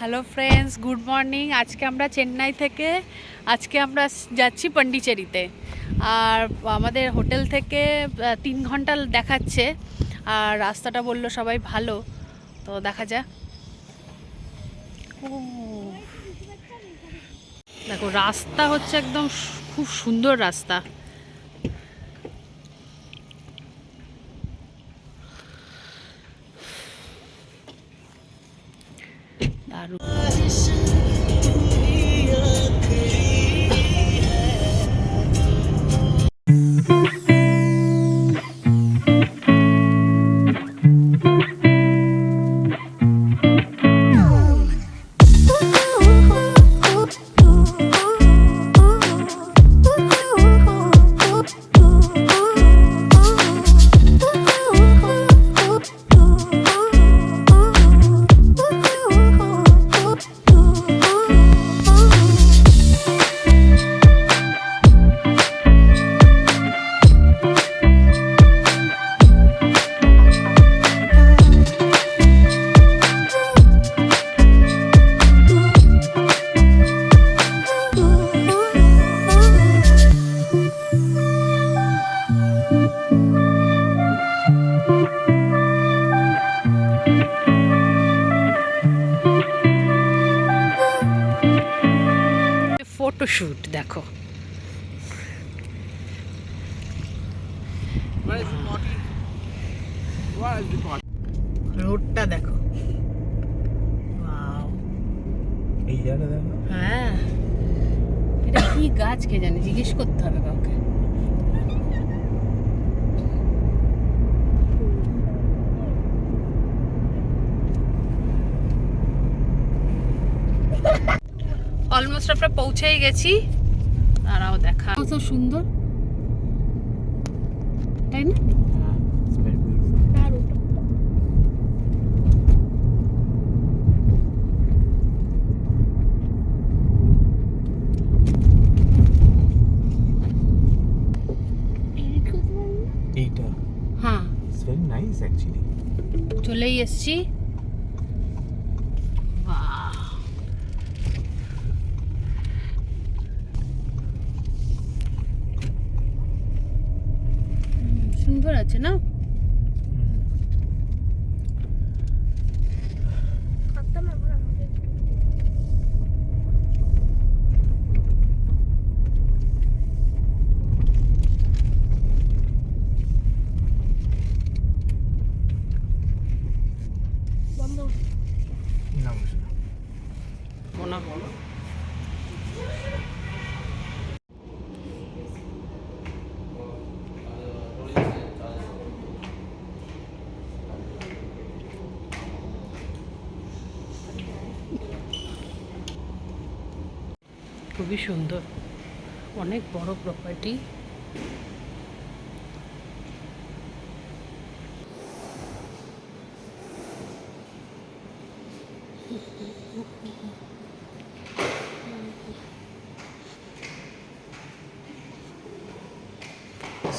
Hello friends, good morning. আজকে আমরা চেন্নাই থেকে যাচ্ছি পন্ডিচেরিতে। আর আমাদের হোটেল থেকে 3 ঘন্টা দেখাচ্ছে, আর রাস্তাটা বললো সবাই ভালো, তো দেখা যাক। দেখো রাস্তা হচ্ছে একদম খুব সুন্দর রাস্তা। দারুণ। ফটোশুট দেখো। রোডটা দেখো। এই জায়গাটা দেখো। হ্যাঁ, এটা কি গাছ কে জানে, জিজ্ঞেস করতে হবে কাউকে। অলমোস্ট আমরা পৌঁছেই গেছি। তারাও দেখা কত সুন্দর, তাই না? এইটা হ্যাঁ, ইটস ভেরি নাইস অ্যাকচুয়ালি। চলেই এসছি। বাহ, সুন্দর আছে না? না বসে না। মনে খুবই সুন্দর, অনেক বড় প্রপার্টি।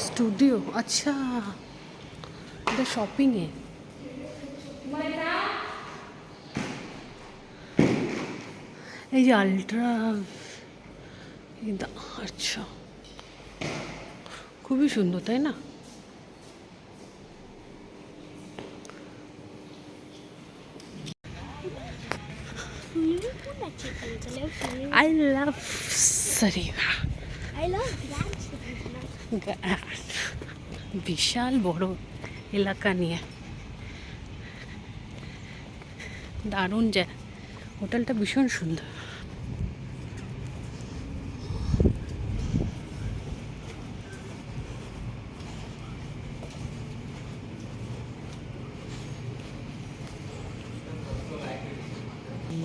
স্টুডিও, আচ্ছা এটা শপিংয়ে। এই যে আলট্রা, আচ্ছা খুবই সুন্দর, তাই না? I love Sarina. I love dance. বিশাল বড় এলাকা নিয়ে, দারুণ যায়। হোটেলটা ভীষণ সুন্দর।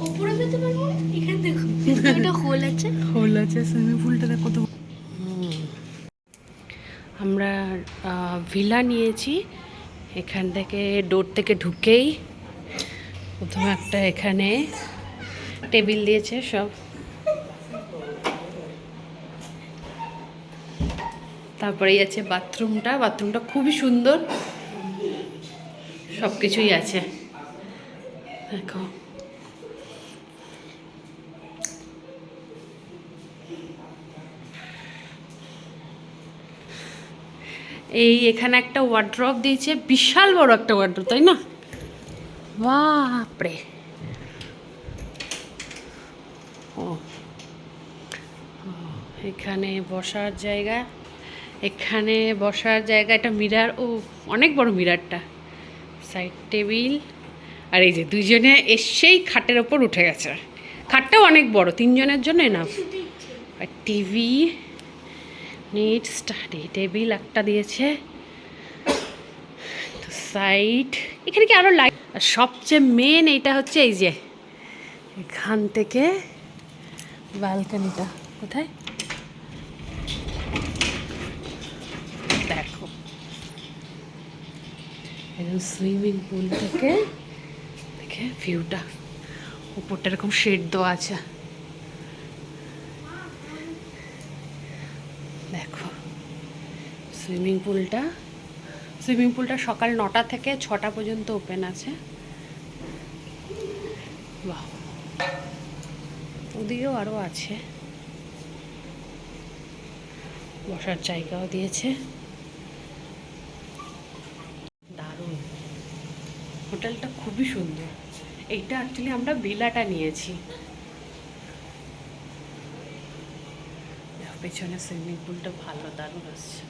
উপরে যেতে পারবো? এখানে দেখো, এটা হোল আছে। হোল আছে, সুইমিং পুলটা কত। আমরা ভিলা নিয়েছি। এখান থেকে ডোর থেকে ঢুকেই প্রথমে একটা এখানে টেবিল দিয়েছে সব, তারপরেই আছে বাথরুমটা। বাথরুমটা খুবই সুন্দর, সব কিছুই আছে। দেখো এই এখানে একটা ওয়ার্ড্রপ দিয়েছে, বিশাল বড় একটা ওয়ার্ড্রপ, তাই না? বাপরে। ও এখানে বসার জায়গা, এখানে বসার জায়গা, একটা মিরার, ও অনেক বড় মিরারটা, সাইড টেবিল। আর এই যে দুইজনে এসেই খাটের ওপর উঠে গেছে। খাটটাও অনেক বড়, 3 জনের জন্য এনাফ। আর টিভি, নিট স্টাডি টেবিল একটা দিয়েছে, সাইড। এখানে কি আরো লাইট? আর সবচেয়ে মেন এইটা হচ্ছে এই যে এখান থেকে ব্যালকনিটা কোথায় দেখো, একদম সুইমিং পুল থেকে দেখে ভিউটা, উপরটা এরকম শেড দেওয়া আছে, দেখো সুইমিং পুলটা। সুইমিং পুলটা সকাল 9টা থেকে 6টা পর্যন্ত ওপেন আছে। বাহ, ওদিকেও আরও আছে, বসার জায়গাও দিয়েছে, দারুণ। হোটেলটা খুবই সুন্দর। এইটা অ্যাকচুয়ালি আমরা ভিলাটা নিয়েছি। পেছনে সুইমিং পুলটা ভালো, দারুণ আসছে।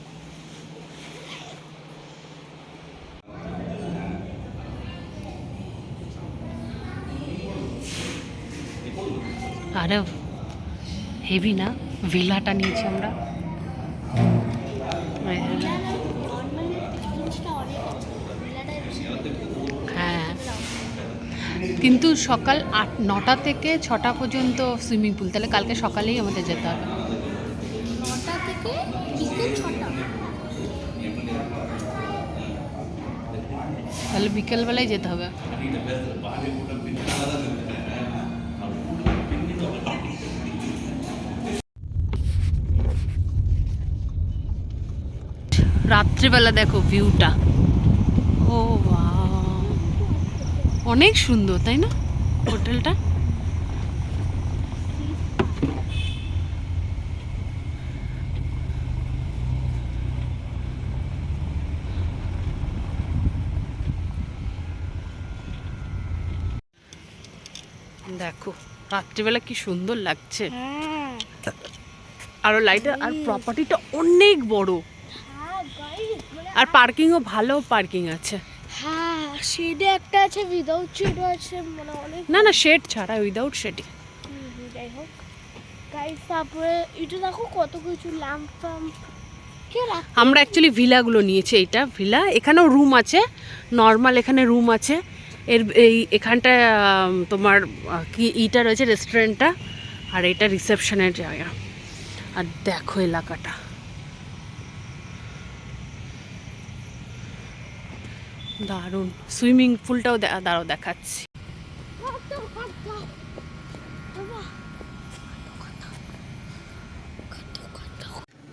আরে হেভি না, ভিলাটা নিয়েছি আমরা। হ্যাঁ, কিন্তু সকাল 9টা থেকে 6টা পর্যন্ত সুইমিং পুল, তাহলে কালকে সকালেই আমাদের যেতে হবে। 9টা থেকে বিকেল 6টা। তাহলে বিকেলবেলায় যেতে হবে। রাত্রিবেলা দেখো ভিউটা, ও বাহ, অনেক সুন্দর তাই না হোটেলটা? দেখো রাত্রিবেলা কি সুন্দর লাগছে, হ্যাঁ আরো লাইট, আর প্রপার্টিটা অনেক বড়, হ্যাঁ গাইস, আর পার্কিংও ভালো পার্কিং আছে। হ্যাঁ শেডে একটা আছে, উইদাউট শেডও আছে, মানে অনেক। না না, শেড ছাড়া, উইদাউট শেডই। যাই হোক গাইস, তারপরে এটা দেখো কত কিছু ল্যাম্প ফ্যাম্প কে রাখে। আমরা অ্যাকচুয়ালি ভিলাগুলো নিয়েছি, এইটা ভিলা, এখানেও রুম আছে, নর্মাল এখানে রুম আছে। এখানটা তোমার কি ইটা রয়েছে, রেস্টুরেন্টটা, আর এটা রিসেপশনের জায়গা। আর দেখো এলাকাটা, দারুণ। সুইমিং পুলটাও দাঁড়াও দেখাচ্ছি।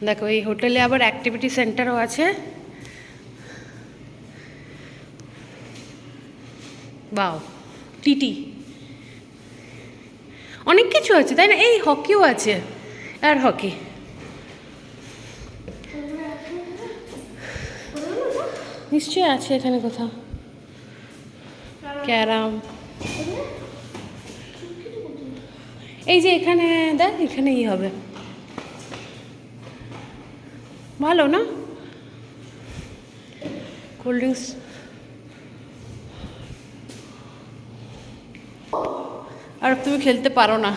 দেখো এই হোটেলে আবার অ্যাক্টিভিটি সেন্টারও আছে। বাও, টিটি, অনেক কিছু আছে তাই না? এই হকিও আছে, আর হকি নিশ্চয়ই আছে এখানে কোথাও, ক্যারাম। এই যে এখানে দেখ, এখানেই হবে, ভালো না? Cold drinks. আর তুমি খেলতে পারো না,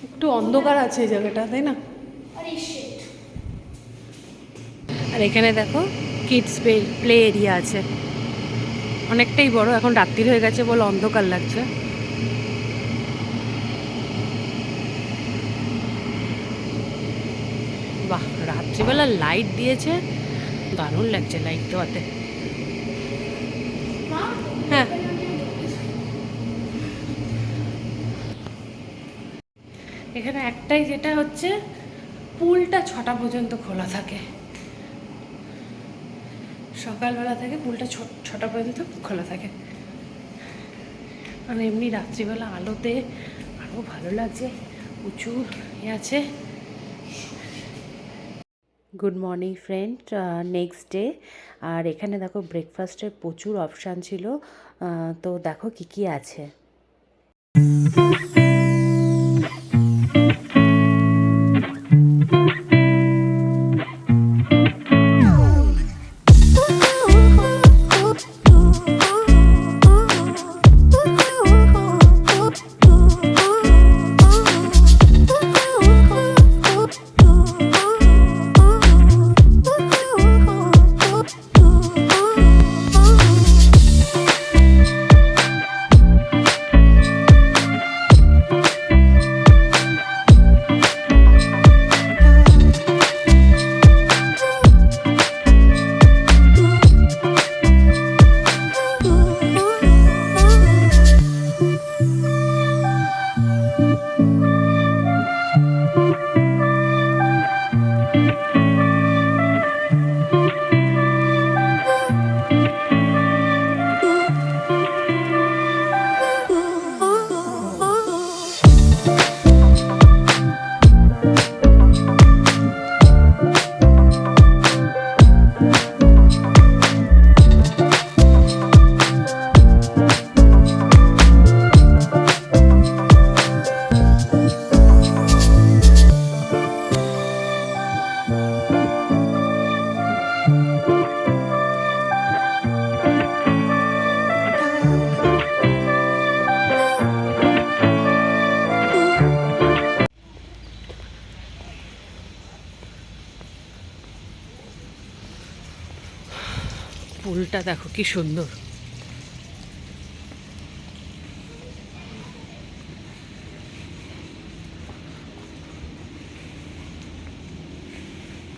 একটু অন্ধকার আছে এই জায়গাটা, তাই না? আর এখানে দেখো কিডস প্লে এরিয়া আছে, অনেকটাই বড়। এখন রাত্রি হয়ে গেছে বলে অন্ধকার লাগছে। বাহ, রাত্রিবেলা লাইট দিয়েছে, দারুণ লাগছে লাইট দেওয়াতে। হ্যাঁ, এখানে একটাই যেটা হচ্ছে পুলটা 6টা পর্যন্ত খোলা থাকে, সকালবেলা থেকে পুলটা 6টা পর্যন্ত খোলা থাকে। মানে এমনি রাত্রিবেলা আলোতে আরও ভালো লাগছে, প্রচুর আছে। Good morning friend, next day. আর এখানে দেখো ব্রেকফাস্টের প্রচুর অপশান ছিল। তো দেখো কি কি আছে। পুলটা দেখো কি সুন্দর।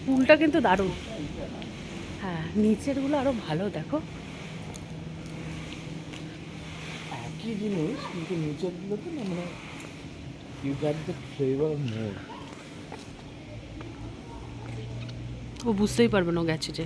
পুলটা কিন্তু দারুণ। হ্যাঁ, নিচেরগুলো আরো ভালো দেখো। একই জিনিস কিন্তু নিচের গুলোতে না মানে ইউ গেট দ্য ফ্লেভার মোর। ও বুঝতেই পারবে না ও গেছে যে।